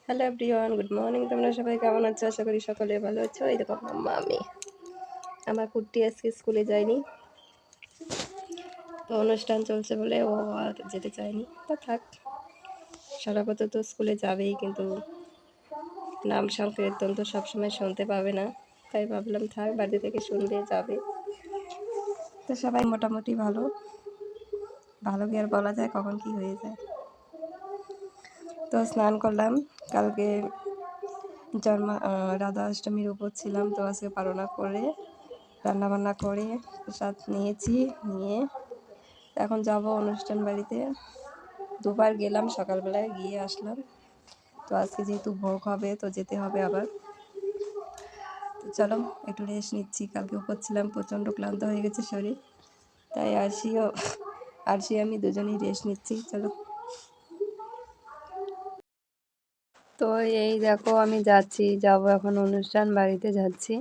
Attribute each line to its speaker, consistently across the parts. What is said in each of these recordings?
Speaker 1: Hello everyone, good morning. তোমরা সবাই কেমন আছো? আশা করি সকলে ভালো আছো। এই দেখো মাম্মা, আমি আমার কুট্টি আজকে স্কুলে যায়নি, তো অনুষ্ঠান চলছে বলে ও আর যেতে চায়নি। তো থাক, সারা বছর তো স্কুলে যাবেই, কিন্তু নাম সংকীর্তন তো সবসময় শুনতে পাবে না, তাই ভাবলাম থাক, বাড়ি থেকে শুনবে, যাবে। তো সবাই মোটামুটি ভালো ভালো কি আর বলা যায়, কখন কি হয়ে যায়। তো স্নান করলাম, কালকে রাধা অষ্টমীর উপর ছিলাম, তো আজকে পালনা করে রান্নাবান্না করে প্রসাদ নিয়েছি, নিয়ে এখন যাব অনুষ্ঠান বাড়িতে। দুবার গেলাম, সকালবেলায় গিয়ে আসলাম। তো আজকে যেহেতু ভোগ হবে তো যেতে হবে আবার। তো চলো একটু রেস্ট নিচ্ছি, কালকে উপর ছিলাম, প্রচণ্ড ক্লান্ত হয়ে গেছে শরীর, তাই আরশি আমি দুজনেই রেস্ট নিচ্ছি। চলো। তো এই দেখো আমি যাব এখন অনুষ্ঠান বাড়িতে যাচ্ছি।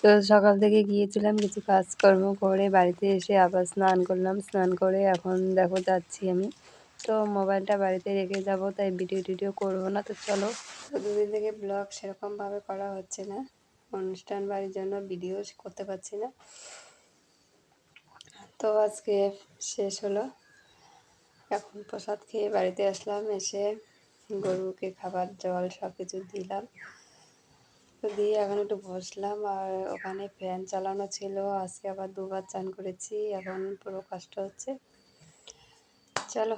Speaker 1: তো সকাল থেকে গিয়েছিলাম, কিছু কাজকর্ম করে বাড়িতে এসে আবার স্নান করলাম, স্নান করে এখন দেখো যাচ্ছি আমি। তো মোবাইলটা বাড়িতে রেখে যাব, তাই ভিডিও করবো না। তো চলো। তো দুদিন থেকে ব্লগ সেরকমভাবে করা হচ্ছে না, অনুষ্ঠান বাড়ির জন্য ভিডিও করতে পারছি না। তো আজকে শেষ হলো, এখন প্রসাদ খেয়ে বাড়িতে আসলাম, এসে গরুকে খাবার জল সব কিছু দিলাম। তো দিয়ে এখন একটু বসলাম, আর ওখানে ফ্যান চালানো ছিল, আজকে আবার দুবার চান করেছি, এখন পুরো কষ্ট হচ্ছে। চলো।